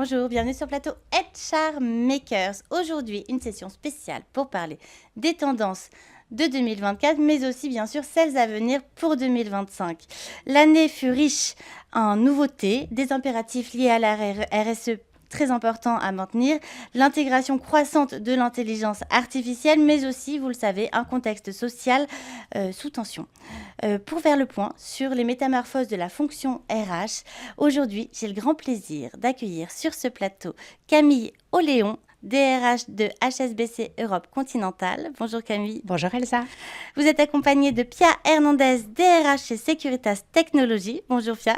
Bonjour, bienvenue sur le plateau HR Makers. Aujourd'hui, une session spéciale pour parler des tendances de 2024, mais aussi bien sûr celles à venir pour 2025. L'année fut riche en nouveautés, des impératifs liés à la RSE très important à maintenir, l'intégration croissante de l'intelligence artificielle, mais aussi, vous le savez, un contexte social sous tension. Pour faire le point sur les métamorphoses de la fonction RH, aujourd'hui, j'ai le grand plaisir d'accueillir sur ce plateau Camille Oléon, DRH de HSBC Europe Continentale. Bonjour Camille. Bonjour Elsa. Vous êtes accompagnée de Pia Hernandez, DRH chez Securitas Technologies. Bonjour Pia.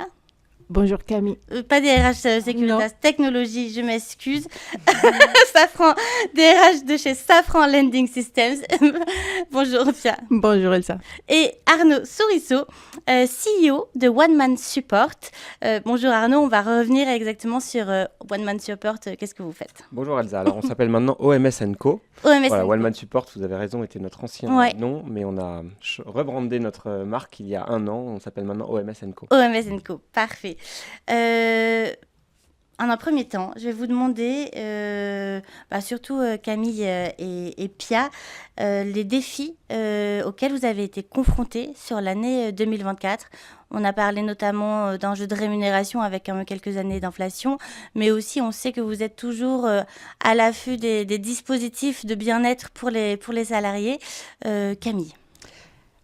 Bonjour Camille. Pas DRH Securitas Technologies, je m'excuse. Safran, DRH de chez Safran Lending Systems. Bonjour Pia. Bonjour Elsa. Et Arnaud Souriceau, CEO de One Man Support. Bonjour Arnaud, on va revenir exactement sur One Man Support. Qu'est-ce que vous faites? Bonjour Elsa, alors on s'appelle maintenant OMS & Co. Voilà, One Man Support, vous avez raison, était notre ancien nom, mais on a rebrandé notre marque il y a 1 an, on s'appelle maintenant OMS & Co. OMS & Co, parfait. En un premier temps, je vais vous demander, surtout Camille et Pia, les défis auxquels vous avez été confrontés sur l'année 2024. On a parlé notamment d'enjeux de rémunération avec quelques années d'inflation, mais aussi on sait que vous êtes toujours à l'affût des dispositifs de bien-être pour les salariés. Camille.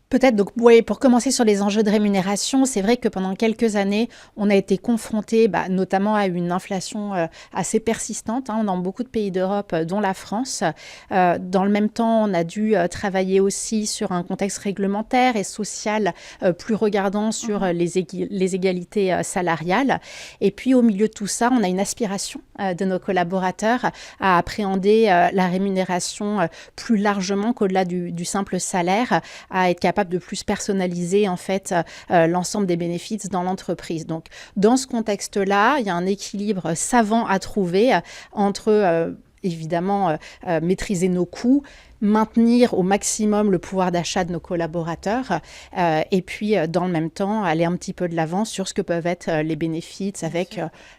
Peut-être, donc, oui, pour commencer sur les enjeux de rémunération, c'est vrai que pendant quelques années, on a été confronté notamment à une inflation assez persistante dans beaucoup de pays d'Europe, dont la France. Dans le même temps, on a dû travailler aussi sur un contexte réglementaire et social plus regardant sur les égalités salariales. Et puis, au milieu de tout ça, on a une aspiration de nos collaborateurs à appréhender la rémunération plus largement qu'au-delà du simple salaire, à être capable de plus personnaliser en fait l'ensemble des bénéfices dans l'entreprise. Donc, dans ce contexte-là, il y a un équilibre savant à trouver entre évidemment maîtriser nos coûts, maintenir au maximum le pouvoir d'achat de nos collaborateurs et puis dans le même temps aller un petit peu de l'avant sur ce que peuvent être les bénéfices avec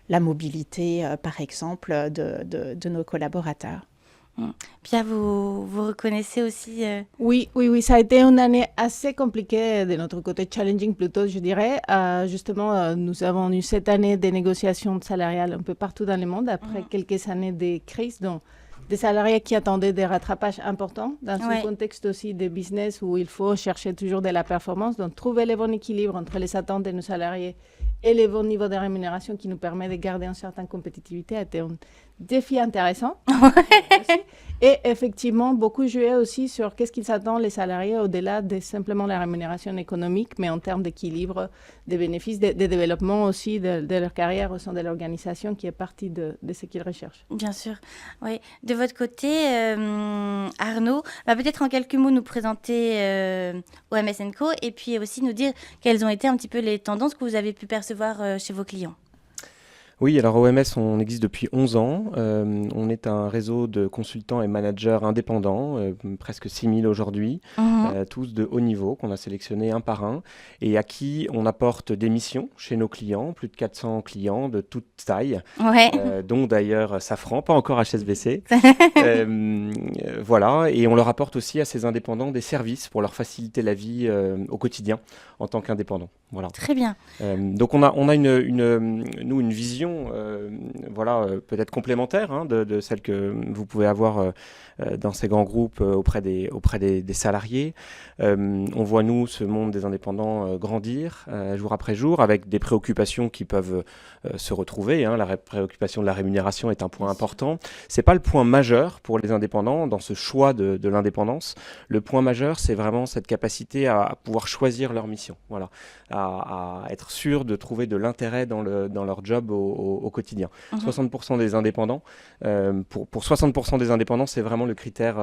la mobilité par exemple de nos collaborateurs. Pia, vous reconnaissez aussi Oui, ça a été une année assez compliquée de notre côté, challenging plutôt, je dirais. Justement, nous avons eu cette année des négociations salariales un peu partout dans le monde, après quelques années de crise, donc des salariés qui attendaient des rattrapages importants dans ce contexte aussi de business où il faut chercher toujours de la performance. Donc, trouver le bon équilibre entre les attentes de nos salariés et le bon niveau de rémunération qui nous permet de garder une certaine compétitivité a été un défi intéressant. Et effectivement, beaucoup joué aussi sur qu'est-ce qu'ils attendent les salariés au-delà de simplement la rémunération économique, mais en termes d'équilibre, des bénéfices, de développement aussi de leur carrière au sein de l'organisation qui est partie de ce qu'ils recherchent. Bien sûr, oui. De votre côté, Arnaud, peut-être en quelques mots nous présenter OMS & Co et puis aussi nous dire quelles ont été un petit peu les tendances que vous avez pu percevoir chez vos clients. Oui, alors OMS, on existe depuis 11 ans. On est un réseau de consultants et managers indépendants, presque 6000 aujourd'hui, tous de haut niveau, qu'on a sélectionnés un par un, et à qui on apporte des missions chez nos clients, plus de 400 clients de toute taille, dont d'ailleurs Safran, pas encore HSBC. Voilà, et on leur apporte aussi à ces indépendants des services pour leur faciliter la vie au quotidien en tant qu'indépendants. Voilà. Très bien. Donc on a une vision peut-être complémentaire de celle que vous pouvez avoir dans ces grands groupes auprès des salariés. On voit, nous, ce monde des indépendants grandir jour après jour avec des préoccupations qui peuvent se retrouver. La préoccupation de la rémunération est un point important. Ce n'est pas le point majeur pour les indépendants dans ce choix de l'indépendance. Le point majeur, c'est vraiment cette capacité à pouvoir choisir leur mission. Voilà. À être sûr de trouver de l'intérêt dans leur job au quotidien. 60% des indépendants, pour 60% des indépendants, c'est vraiment le critère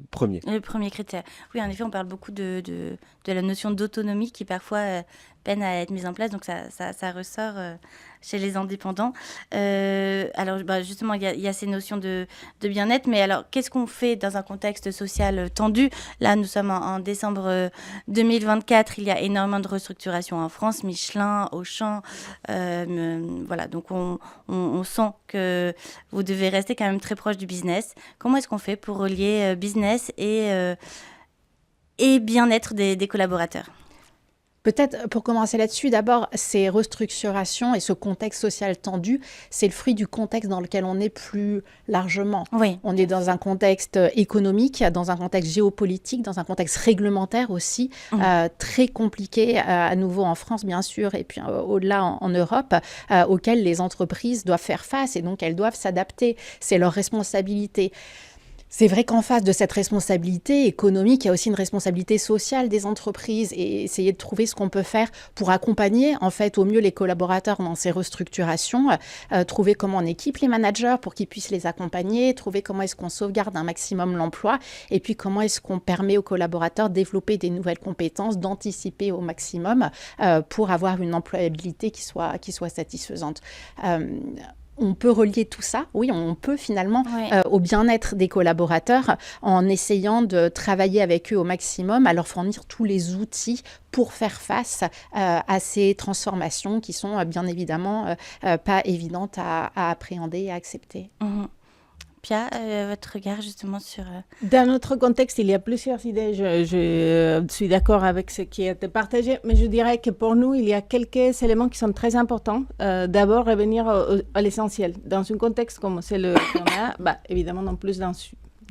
premier. Le premier critère. Oui, en effet, on parle beaucoup de la notion d'autonomie qui parfois peine à être mise en place, donc ça ressort chez les indépendants. Alors, justement, il y a ces notions de bien-être, mais alors, qu'est-ce qu'on fait dans un contexte social tendu? Là, nous sommes en décembre 2024, il y a énormément de restructurations en France, Michelin, Auchan, voilà, donc on sent que vous devez rester quand même très proche du business. Comment est-ce qu'on fait pour relier business et bien-être des collaborateurs? Peut-être pour commencer là-dessus, d'abord, ces restructurations et ce contexte social tendu, c'est le fruit du contexte dans lequel on est plus largement. Oui. On est dans un contexte économique, dans un contexte géopolitique, dans un contexte réglementaire aussi, très compliqué, à nouveau en France bien sûr, et puis au-delà en Europe, auquel les entreprises doivent faire face et donc elles doivent s'adapter. C'est leur responsabilité. C'est vrai qu'en face de cette responsabilité économique, il y a aussi une responsabilité sociale des entreprises et essayer de trouver ce qu'on peut faire pour accompagner en fait au mieux les collaborateurs dans ces restructurations, trouver comment on équipe les managers pour qu'ils puissent les accompagner, trouver comment est-ce qu'on sauvegarde un maximum l'emploi et puis comment est-ce qu'on permet aux collaborateurs de développer des nouvelles compétences, d'anticiper au maximum pour avoir une employabilité qui soit satisfaisante. On peut relier tout ça, oui, on peut finalement au bien-être des collaborateurs en essayant de travailler avec eux au maximum, à leur fournir tous les outils pour faire face à ces transformations qui sont bien évidemment pas évidentes à appréhender et à accepter. Pia, votre regard justement sur... Dans notre contexte, il y a plusieurs idées. Je suis d'accord avec ce qui a été partagé, mais je dirais que pour nous, il y a quelques éléments qui sont très importants. D'abord, revenir à l'essentiel. Dans un contexte comme celui qu'on a, évidemment, non plus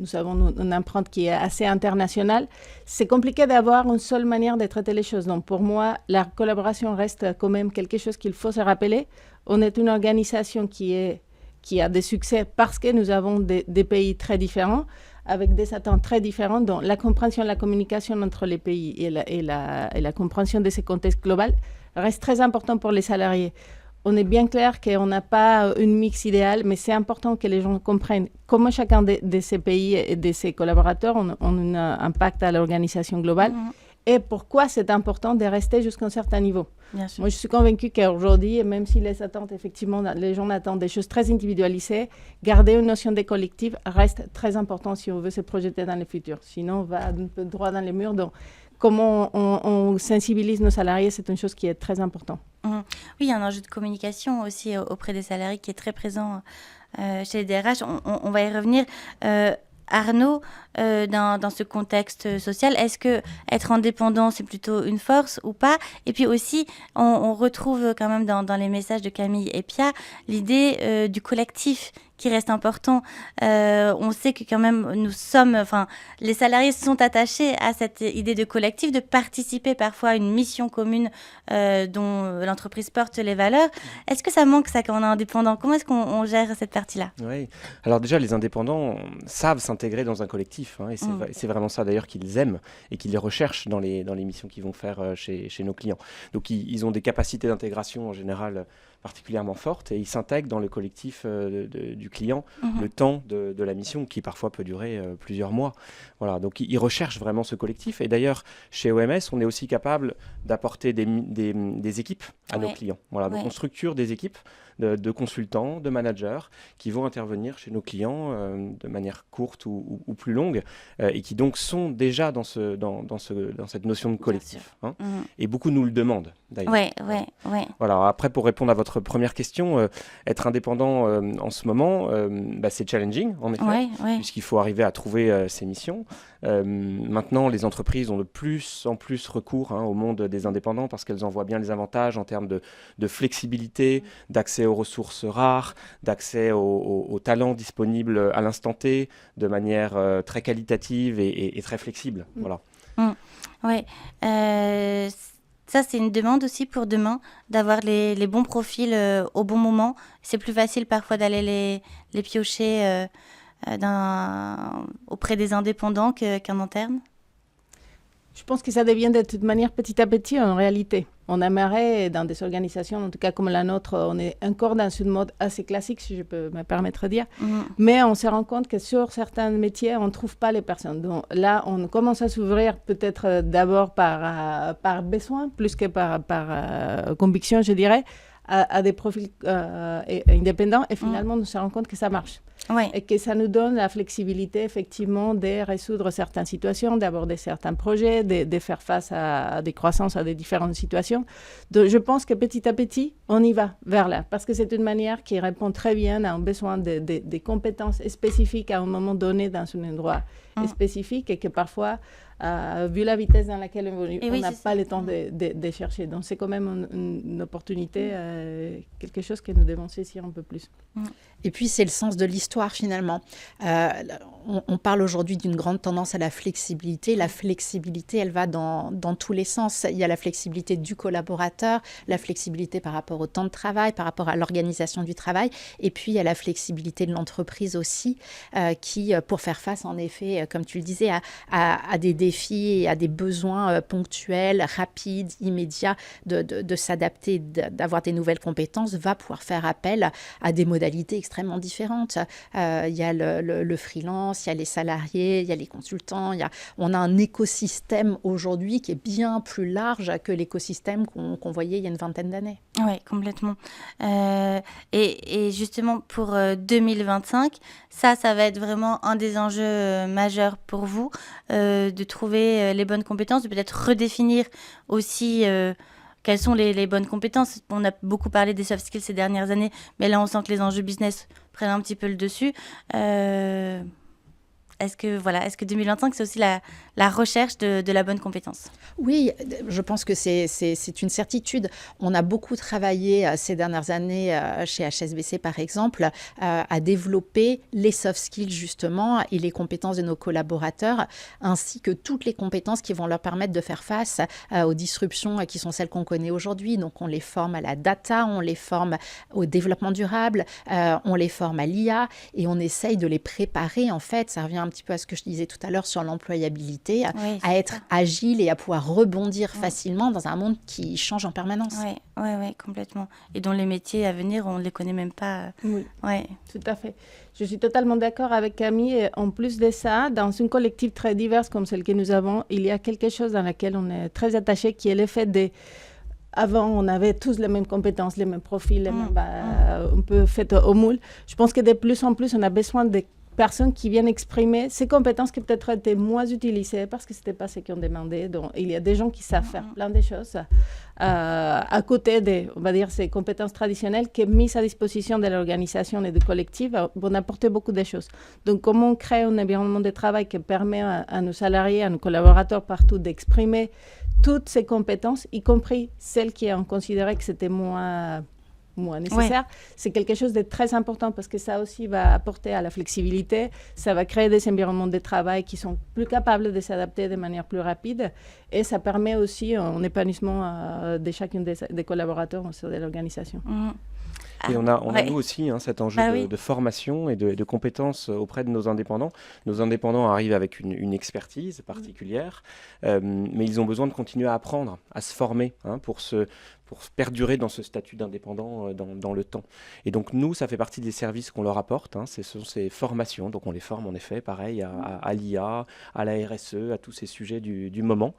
nous avons une empreinte qui est assez internationale. C'est compliqué d'avoir une seule manière de traiter les choses. Donc, pour moi, la collaboration reste quand même quelque chose qu'il faut se rappeler. On est une organisation qui a des succès parce que nous avons des pays très différents, avec des attentes très différentes. Donc, la compréhension, la communication entre les pays et la compréhension de ce contexte global reste très important pour les salariés. On est bien clair qu'on n'a pas une mix idéale, mais c'est important que les gens comprennent comment chacun de ces pays et de ces collaborateurs ont un impact à l'organisation globale. Et pourquoi c'est important de rester jusqu'à un certain niveau. Moi, je suis convaincue qu'aujourd'hui, même si les attentes, effectivement, les gens attendent des choses très individualisées, garder une notion de collectif reste très important si on veut se projeter dans le futur. Sinon, on va un peu droit dans les murs. Donc, comment on sensibilise nos salariés, c'est une chose qui est très importante. Oui, il y a un enjeu de communication aussi auprès des salariés qui est très présent chez les DRH. On va y revenir. Arnaud, dans ce contexte social, est-ce que être indépendant, c'est plutôt une force ou pas? Et puis aussi, on retrouve quand même dans les messages de Camille et Pia l'idée du collectif qui reste important. On sait que quand même les salariés sont attachés à cette idée de collectif, de participer parfois à une mission commune dont l'entreprise porte les valeurs. Est-ce que ça manque ça quand on est indépendant? Comment est-ce qu'on gère cette partie-là? Oui, alors déjà les indépendants savent s'intégrer dans un collectif, et c'est vraiment ça d'ailleurs qu'ils aiment et qu'ils les recherchent dans les missions qu'ils vont faire chez nos clients. Donc ils ont des capacités d'intégration en général particulièrement fortes et ils s'intègrent dans le collectif du client le temps de la mission qui parfois peut durer plusieurs mois. Voilà, donc ils recherchent vraiment ce collectif et d'ailleurs chez OMS on est aussi capable d'apporter des équipes à nos clients. Voilà, donc on structure des équipes de consultants, de managers qui vont intervenir chez nos clients de manière courte ou plus longue et qui donc sont déjà dans cette notion de collectif. Et beaucoup nous le demandent d'ailleurs. Voilà, après pour répondre à votre première question, être indépendant en ce moment, c'est challenging en effet, puisqu'il faut arriver à trouver ses missions. Maintenant, les entreprises ont de plus en plus recours au monde des indépendants parce qu'elles en voient bien les avantages en termes de flexibilité, d'accès aux ressources rares, d'accès aux talents disponibles à l'instant T de manière très qualitative et très flexible. Voilà. Ça, c'est une demande aussi pour demain, d'avoir les bons profils au bon moment. C'est plus facile parfois d'aller les piocher auprès des indépendants qu'en interne. Je pense que ça devient de toute manière petit à petit en réalité. On aimerait, dans des organisations, en tout cas comme la nôtre, on est encore dans une mode assez classique, si je peux me permettre de dire. Mais on se rend compte que sur certains métiers, on ne trouve pas les personnes. Donc là, on commence à s'ouvrir peut-être d'abord par besoin, plus que par conviction, je dirais, à des profils indépendants et finalement, on se rend compte que ça marche. Ouais. Et que ça nous donne la flexibilité, effectivement, de résoudre certaines situations, d'aborder certains projets, de faire face à des croissances, à des différentes situations. Donc, je pense que petit à petit, on y va vers là, parce que c'est une manière qui répond très bien à un besoin de compétences spécifiques à un moment donné dans un endroit spécifique et que parfois, vu la vitesse dans laquelle on évolue, on n'a pas le temps de chercher. Donc, c'est quand même une opportunité, quelque chose que nous devons saisir un peu plus. Et puis, c'est le sens de l'histoire, finalement. On parle aujourd'hui d'une grande tendance à la flexibilité. La flexibilité, elle va dans tous les sens. Il y a la flexibilité du collaborateur, la flexibilité par rapport au temps de travail, par rapport à l'organisation du travail. Et puis, il y a la flexibilité de l'entreprise aussi, qui, pour faire face, en effet, comme tu le disais, à des défis et à des besoins ponctuels, rapides, immédiats, de s'adapter, d'avoir des nouvelles compétences, va pouvoir faire appel à des modalités extrêmement différentes. Il y a le freelance, il y a les salariés, il y a les consultants. On a un écosystème aujourd'hui qui est bien plus large que l'écosystème qu'on voyait il y a une vingtaine d'années. Oui, complètement. Et justement, pour 2025, ça va être vraiment un des enjeux majeurs pour vous, de trouver les bonnes compétences, de peut-être redéfinir aussi quelles sont les bonnes compétences. On a beaucoup parlé des soft skills ces dernières années, mais là, on sent que les enjeux business prennent un petit peu le dessus. Est-ce que 2025, c'est aussi la recherche de la bonne compétence? Oui, je pense que c'est une certitude. On a beaucoup travaillé ces dernières années chez HSBC, par exemple, à développer les soft skills, justement, et les compétences de nos collaborateurs, ainsi que toutes les compétences qui vont leur permettre de faire face aux disruptions qui sont celles qu'on connaît aujourd'hui. Donc, on les forme à la data, on les forme au développement durable, on les forme à l'IA, et on essaye de les préparer, en fait. Ça revient un petit peu à ce que je disais tout à l'heure sur l'employabilité, à être agile et à pouvoir rebondir facilement dans un monde qui change en permanence. Oui, complètement. Et dont les métiers à venir, on ne les connaît même pas. Oui, tout à fait. Je suis totalement d'accord avec Camille. Et en plus de ça, dans une collective très diverse comme celle que nous avons, il y a quelque chose dans laquelle on est très attaché, qui est le fait de... Avant, on avait tous les mêmes compétences, les mêmes profils, un peu fait au moule. Je pense que de plus en plus, on a besoin de personnes qui viennent exprimer ces compétences qui peut-être étaient moins utilisées parce que ce n'était pas ce qu'on demandait. Donc, il y a des gens qui savent faire plein de choses à côté de, on va dire, ces compétences traditionnelles qui, mises à disposition de l'organisation et du collectif, vont apporter beaucoup de choses. Donc, comment on crée un environnement de travail qui permet à nos salariés, à nos collaborateurs partout d'exprimer toutes ces compétences, y compris celles qui ont considéré que c'était moins nécessaire, c'est quelque chose de très important parce que ça aussi va apporter à la flexibilité, ça va créer des environnements de travail qui sont plus capables de s'adapter de manière plus rapide et ça permet aussi un épanouissement de chacun des collaborateurs au sein de l'organisation. Et on a nous aussi cet enjeu de formation et de compétences auprès de nos indépendants. Nos indépendants arrivent avec une expertise particulière, mais ils ont besoin de continuer à apprendre, à se former pour perdurer dans ce statut d'indépendant dans le temps. Et donc nous, ça fait partie des services qu'on leur apporte, ce sont ces formations, donc on les forme en effet, pareil, à l'IA, à la RSE, à tous ces sujets du moment,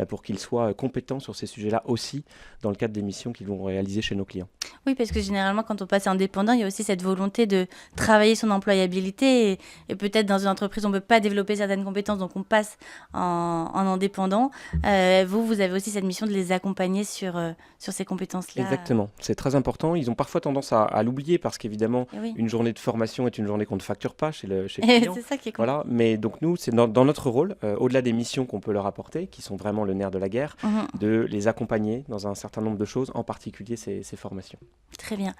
pour qu'ils soient compétents sur ces sujets-là aussi, dans le cadre des missions qu'ils vont réaliser chez nos clients. Oui, parce que généralement, quand on passe indépendant, il y a aussi cette volonté de travailler son employabilité et peut-être dans une entreprise, on ne peut pas développer certaines compétences, donc on passe en indépendant. Vous avez aussi cette mission de les accompagner sur ces compétences-là. Exactement, c'est très important. Ils ont parfois tendance à l'oublier parce qu'évidemment, une journée de formation est une journée qu'on ne facture pas chez le client. C'est ça qui est cool. Voilà. Mais donc nous, c'est dans notre rôle, au-delà des missions qu'on peut leur apporter, qui sont vraiment le nerf de la guerre, de les accompagner dans un certain nombre de choses, en particulier ces formations. Très bien.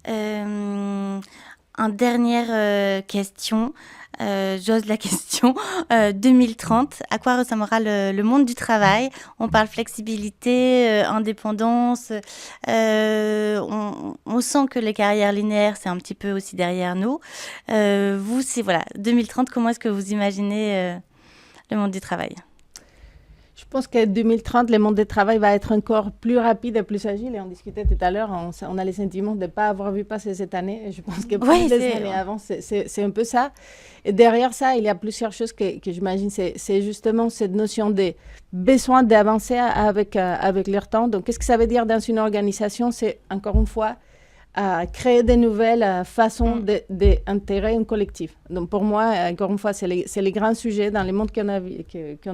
Une dernière question, j'ose la question, 2030, à quoi ressemblera le monde du travail? On parle flexibilité, indépendance, on sent que les carrières linéaires, c'est un petit peu aussi derrière nous. Vous, 2030, comment est-ce que vous imaginez le monde du travail? Je pense que 2030, le monde du travail va être encore plus rapide et plus agile. Et on discutait tout à l'heure, on a le sentiment de ne pas avoir vu passer cette année. Et je pense que plus les années avant, c'est un peu ça. Et derrière ça, il y a plusieurs choses que j'imagine. C'est justement cette notion de besoin d'avancer avec leur temps. Donc, qu'est-ce que ça veut dire dans une organisation? C'est, encore une fois, créer de nouvelles façons d'intégrer un collectif. Donc pour moi, encore une fois, c'est les grands sujets dans le monde qu'on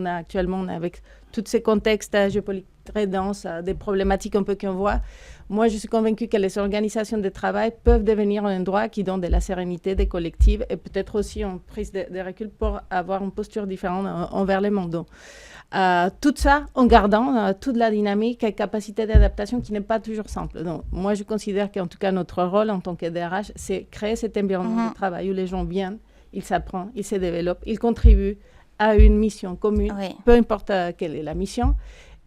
a actuellement avec tous ces contextes géopolitiques très denses, des problématiques un peu qu'on voit. Moi, je suis convaincue que les organisations de travail peuvent devenir un endroit qui donne de la sérénité des collectifs et peut-être aussi une prise de recul pour avoir une posture différente envers le monde. Donc, tout ça en gardant toute la dynamique et capacité d'adaptation qui n'est pas toujours simple. Donc, moi, je considère qu'en tout cas, notre rôle en tant que DRH, c'est créer cet environnement de travail où les gens viennent, ils s'apprennent, ils se développent, ils contribuent à une mission commune, peu importe quelle est la mission.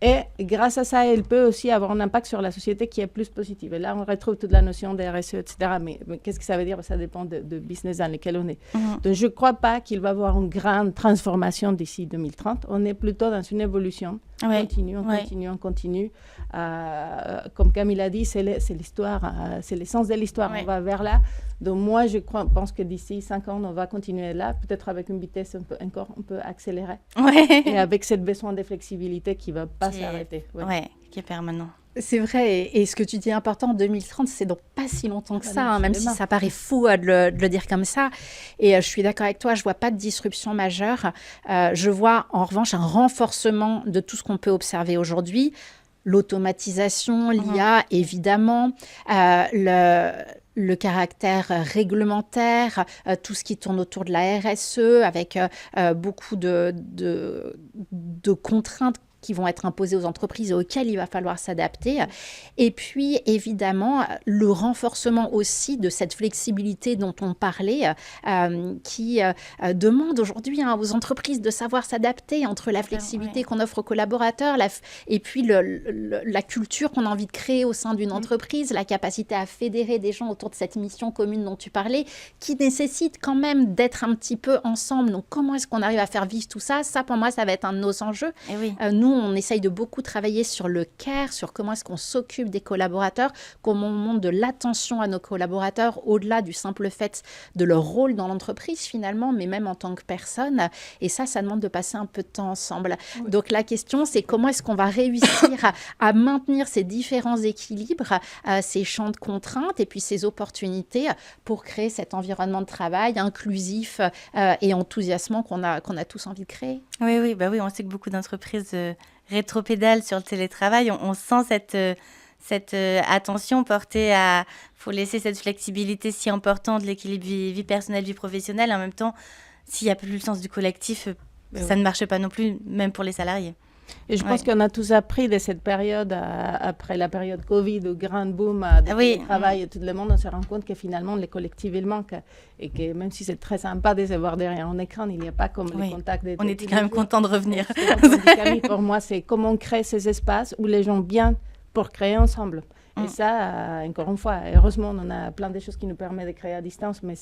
Et grâce à ça, elle peut aussi avoir un impact sur la société qui est plus positive. Et là, on retrouve toute la notion de RSE, etc. Mais qu'est-ce que ça veut dire? Ça dépend de business dans lequel on est. Donc, je ne crois pas qu'il va y avoir une grande transformation d'ici 2030. On est plutôt dans une évolution. On continue. Comme Camille a dit, c'est l'histoire, c'est l'essence de l'histoire. On va vers là. Donc, moi, pense que d'ici 5 ans, on va continuer là, peut-être avec une vitesse encore un peu accélérée. Et avec cette besoin de flexibilité qui ne va pas s'arrêter. Qui est permanent. C'est vrai, et ce que tu dis important, 2030, c'est donc pas si longtemps que ça, même si ça paraît fou de le dire comme ça. Et je suis d'accord avec toi, je vois pas de disruption majeure. Je vois en revanche un renforcement de tout ce qu'on peut observer aujourd'hui. L'automatisation, l'IA, évidemment, le caractère réglementaire, tout ce qui tourne autour de la RSE, avec beaucoup de contraintes qui vont être imposées aux entreprises et auxquelles il va falloir s'adapter. Et puis, évidemment, le renforcement aussi de cette flexibilité dont on parlait, qui demande aujourd'hui aux entreprises de savoir s'adapter entre la flexibilité qu'on offre aux collaborateurs et puis la culture qu'on a envie de créer au sein d'une entreprise, la capacité à fédérer des gens autour de cette mission commune dont tu parlais, qui nécessite quand même d'être un petit peu ensemble. Donc, comment est-ce qu'on arrive à faire vivre tout ça? Ça, pour moi, ça va être un de nos enjeux. Nous, on essaye de beaucoup travailler sur le care, sur comment est-ce qu'on s'occupe des collaborateurs, comment on montre de l'attention à nos collaborateurs au-delà du simple fait de leur rôle dans l'entreprise finalement, mais même en tant que personne. Et ça demande de passer un peu de temps ensemble. Donc la question, c'est comment est-ce qu'on va réussir à maintenir ces différents équilibres, ces champs de contraintes et puis ces opportunités pour créer cet environnement de travail inclusif et enthousiasmant qu'on a tous envie de créer. Oui, on sait que beaucoup d'entreprises rétropédalent sur le télétravail. On sent cette attention portée à... Il faut laisser cette flexibilité si importante de l'équilibre vie personnelle, vie professionnelle. En même temps, s'il n'y a plus le sens du collectif, ça ne marche pas non plus, même pour les salariés. Et je pense qu'on a tous appris de cette période, après la période Covid, au grand boom de travail et tout le monde, on se rend compte que finalement, les collectifs, ils manquent. Et que même si c'est très sympa de se voir derrière un écran, il n'y a pas comme les contacts. On était quand même contents de revenir. Camille, pour moi, c'est comment on crée ces espaces où les gens viennent pour créer ensemble. Et ça, encore une fois, heureusement, on a plein de choses qui nous permettent de créer à distance, mais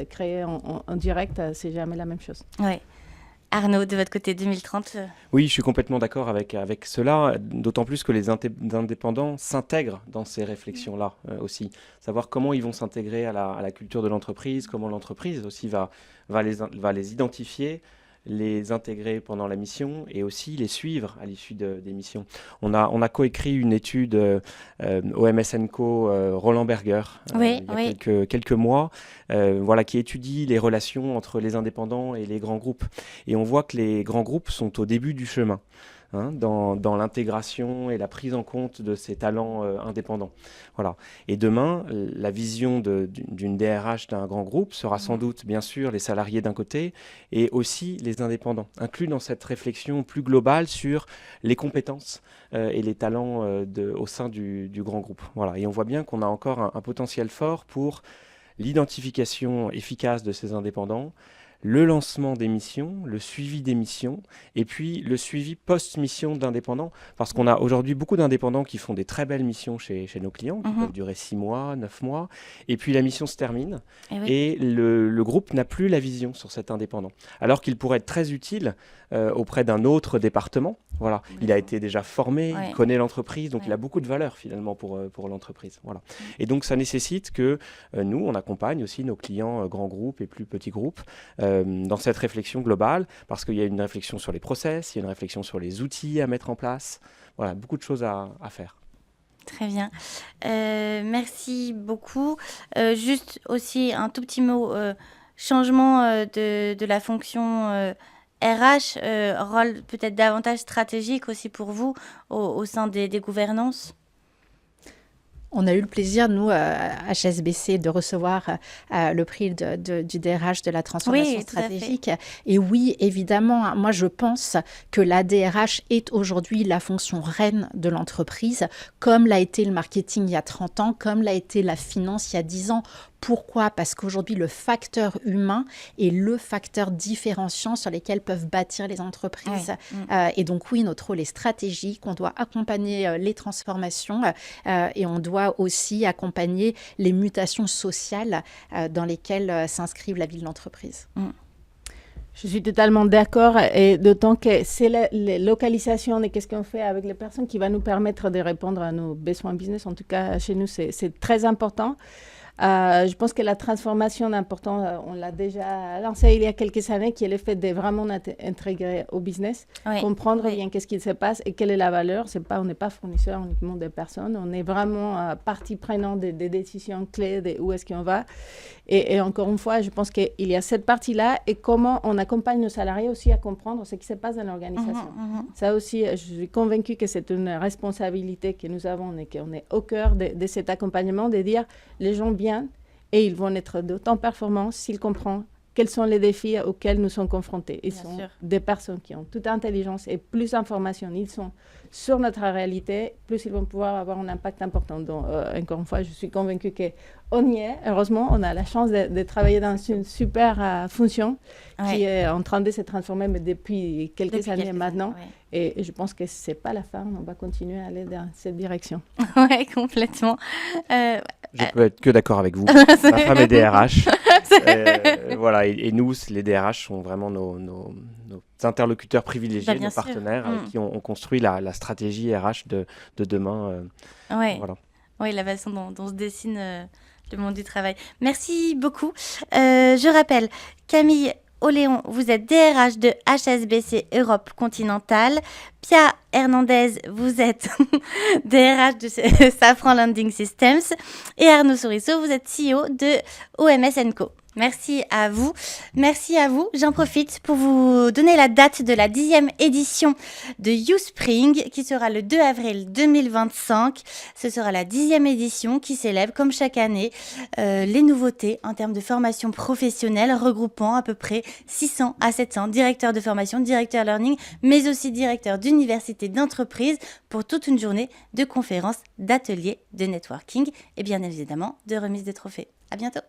créer en direct, c'est jamais la même chose. Oui. Arnaud, de votre côté, 2030 Oui, je suis complètement d'accord avec cela, d'autant plus que les indépendants s'intègrent dans ces réflexions-là aussi. Savoir comment ils vont s'intégrer à la culture de l'entreprise, comment l'entreprise aussi va les identifier, les intégrer pendant la mission et aussi les suivre à l'issue des missions. On a coécrit une étude au MSN Co Roland Berger il y a quelques mois qui étudie les relations entre les indépendants et les grands groupes. Et on voit que les grands groupes sont au début du chemin. Dans l'intégration et la prise en compte de ces talents indépendants. Voilà. Et demain, la vision d'une DRH d'un grand groupe sera sans doute, bien sûr, les salariés d'un côté et aussi les indépendants, inclus dans cette réflexion plus globale sur les compétences et les talents au sein du grand groupe. Voilà. Et on voit bien qu'on a encore un potentiel fort pour l'identification efficace de ces indépendants, le lancement des missions, le suivi des missions et puis le suivi post-mission d'indépendants parce qu'on a aujourd'hui beaucoup d'indépendants qui font des très belles missions chez nos clients qui peuvent durer 6 mois, 9 mois et puis la mission se termine et le groupe n'a plus la vision sur cet indépendant alors qu'il pourrait être très utile auprès d'un autre département Voilà. Il a été déjà formé, Ouais. il connaît l'entreprise, donc Ouais. il a beaucoup de valeur finalement pour l'entreprise. Voilà. Et donc ça nécessite que nous, on accompagne aussi nos clients grands groupes et plus petits groupes dans cette réflexion globale, parce qu'il y a une réflexion sur les process, il y a une réflexion sur les outils à mettre en place. Voilà, beaucoup de choses à faire. Très bien. Merci beaucoup. Juste aussi un tout petit mot, changement de la fonction RH, rôle peut-être davantage stratégique aussi pour vous au sein des gouvernances. On a eu le plaisir, nous, à HSBC, de recevoir le prix du DRH de la transformation Oui, tout à fait. stratégique. Et oui, évidemment, moi, je pense que la DRH est aujourd'hui la fonction reine de l'entreprise, comme l'a été le marketing il y a 30 ans, comme l'a été la finance il y a 10 ans. Pourquoi ? Parce qu'aujourd'hui, le facteur humain est le facteur différenciant sur lequel peuvent bâtir les entreprises. Et donc, oui, notre rôle est stratégique. On doit accompagner les transformations et on doit aussi accompagner les mutations sociales dans lesquelles s'inscrivent la vie de l'entreprise. Je suis totalement d'accord, et d'autant que c'est la localisation et qu'est-ce qu'on fait avec les personnes qui va nous permettre de répondre à nos besoins business. En tout cas, chez nous, c'est très important. Je pense que la transformation d'important, on l'a déjà lancé il y a quelques années, qui est le fait de vraiment intégrer au business, comprendre bien qu'est-ce qui se passe et quelle est la valeur. On n'est pas fournisseur uniquement des personnes, on est vraiment partie prenante des décisions clés de où est-ce qu'on va. Et encore une fois, je pense qu'il y a cette partie-là et comment on accompagne nos salariés aussi à comprendre ce qui se passe dans l'organisation. Ça aussi, je suis convaincue que c'est une responsabilité que nous avons et qu'on est au cœur de cet accompagnement, de dire les gens viennent et ils vont être d'autant performants s'ils comprennent quels sont les défis auxquels nous sommes confrontés. Ils sont des personnes qui ont toute intelligence et plus d'informations ils sont sur notre réalité, plus ils vont pouvoir avoir un impact important. Donc, encore une fois, je suis convaincue qu'on y est. Heureusement, on a la chance de travailler dans une super fonction qui est en train de se transformer mais depuis quelques années maintenant. Et je pense que ce n'est pas la fin, on va continuer à aller dans cette direction. Oui, complètement. Je peux être que d'accord avec vous. Ma femme est DRH. Voilà, et nous, les DRH sont vraiment nos interlocuteurs privilégiés, nos partenaires avec qui on construit la stratégie RH de demain. Voilà. Oui, la façon dont se dessine le monde du travail. Merci beaucoup. Je rappelle, Camille Oléon, vous êtes DRH de HSBC Europe Continentale. Pia Hernandez, vous êtes DRH de Safran Landing Systems. Et Arnaud Souriceau, vous êtes CEO de OMS & Co. Merci à vous. Merci à vous. J'en profite pour vous donner la date de la 10e édition de YouSpring qui sera le 2 avril 2025. Ce sera la 10e édition qui célèbre, comme chaque année, les nouveautés en termes de formation professionnelle, regroupant à peu près 600 à 700 directeurs de formation, directeurs learning, mais aussi directeurs d'universités, d'entreprises pour toute une journée de conférences, d'ateliers, de networking et bien évidemment de remise de trophées. À bientôt.